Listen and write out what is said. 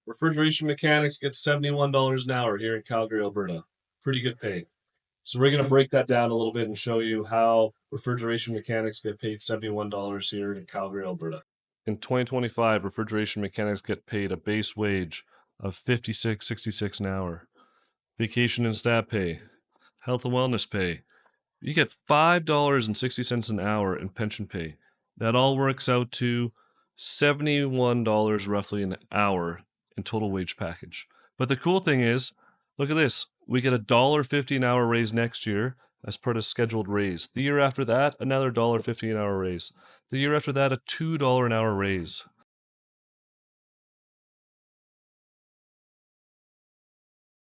Refrigeration mechanics get $71 an hour here in Calgary, Alberta. Pretty good pay. So we're going to break that down a little bit and show you how refrigeration mechanics get paid $71 here in Calgary, Alberta. In 2025, refrigeration mechanics get paid a base wage of $56.66 an hour. Vacation and stat pay, health and wellness pay. You get $5.60 an hour in pension pay. That all works out to $71 roughly an hour in total wage package. But the cool thing is, look at this. We get a $1.50 an hour raise next year as part of scheduled raise. The year after that, another $1.50 an hour raise. The year after that, a $2 an hour raise.